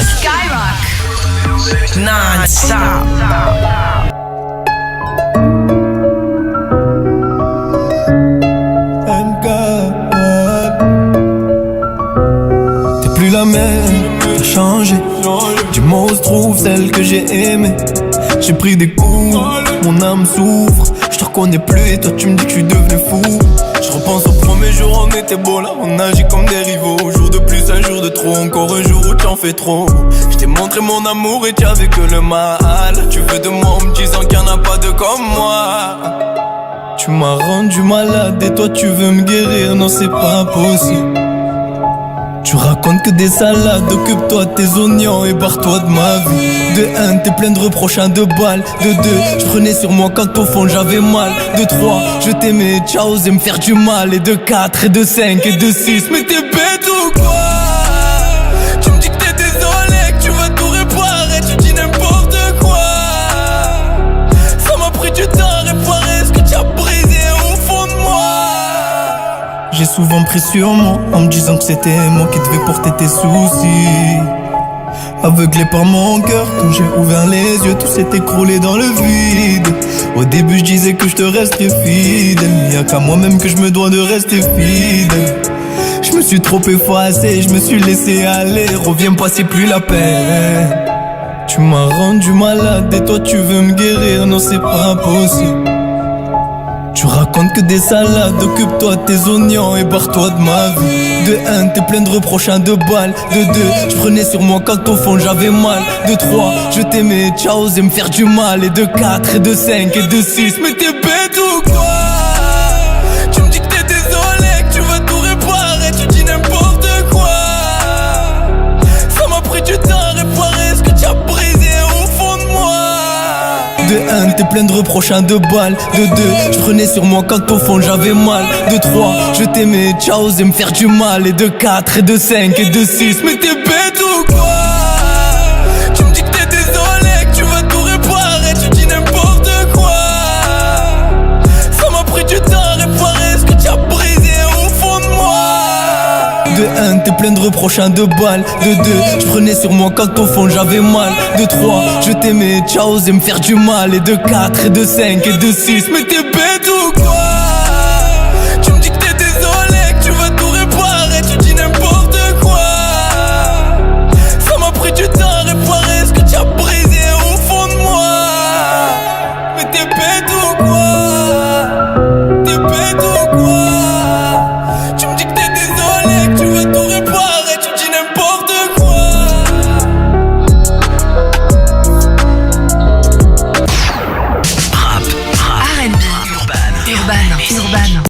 Skyrock non-stop. T'es plus la même, t'as changé. Du mot se trouve celle que j'ai aimée. J'ai pris des coups, mon âme souffre. Je te reconnais plus et toi tu me dis que je suis devenu fou. Je repense au premier jour, on était beau là, on agit comme des rivaux. Jour de plus, un jour de trop, encore un jour où tu en fais trop. Je t'ai montré mon amour et tu avais que le mal. Tu veux de moi en me disant qu'il y en a pas de comme moi. Tu m'as rendu malade et toi tu veux me guérir, non c'est pas possible. Tu racontes que des salades, occupe-toi de tes oignons et barre-toi de ma vie. De 1, t'es plein de reproches, de balles. De 2, je prenais sur moi quand au fond j'avais mal. De 3, je t'aimais, ciao, osais me faire du mal. Et de 4, et de 5, et de 6, mais t'es bête ou quoi? Tu me dis que t'es désolé, que tu vas tout réparer, tu dis n'importe quoi. Ça m'a pris du temps à réparer ce que tu as brisé au fond de moi. J'ai souvent pris sur moi en me disant que c'était moi qui devais porter tes soucis. Aveuglé par mon cœur, quand j'ai ouvert les yeux, tout s'est écroulé dans le vide. Au début je disais que je te resterais fidèle, mais y'a qu'à moi-même que je me dois de rester fidèle. Je me suis trop effacé, je me suis laissé aller, reviens pas c'est plus la peine. Tu m'as rendu malade et toi tu veux me guérir, non c'est pas possible. Tu racontes que des salades, occupe-toi de tes oignons et barre-toi de ma vie. De 1, t'es plein de reproches, de balles. De 2, je prenais sur moi quand au fond j'avais mal. De 3, je t'aimais, ciao, osais me faire du mal. Et de 4, et de 5, et de 6, mais t'es bête ou quoi? Tu me dis que t'es désolé, que tu vas tout réparer, tu dis n'importe quoi. Ça m'a pris du temps à réparer ce que tu as brisé au fond de moi. De 1, t'es plein de reproches, de balles. De 2, je prenais sur moi quand au fond j'avais mal. De 3, je t'aimais, ciao, osais me faire du mal. Et de 4, et de 5, et de 6, mais t'es bête ou quoi? Tu me dis que t'es désolé, que tu vas tout réparer, tu dis n'importe quoi. Ça m'a pris du temps à réparer ce que tu as brisé au fond de moi. De 1, t'es plein de reproches, de balles. De 2, je prenais sur moi quand au fond j'avais mal. De 3, je t'aimais, ciao, osais me faire du mal. Et de 4, et de 5, et de 6, mais t'es bête ou quoi? Tu me dis que t'es désolé, que tu vas tout réparer, tu dis n'importe quoi. Ça m'a pris du temps à réparer ce que tu as brisé au fond de moi. Mais t'es bête ou quoi? T'es bête ou quoi? Tu me dis que t'es désolé, que tu vas tout réparer, tu dis n'importe quoi. R&B, urban.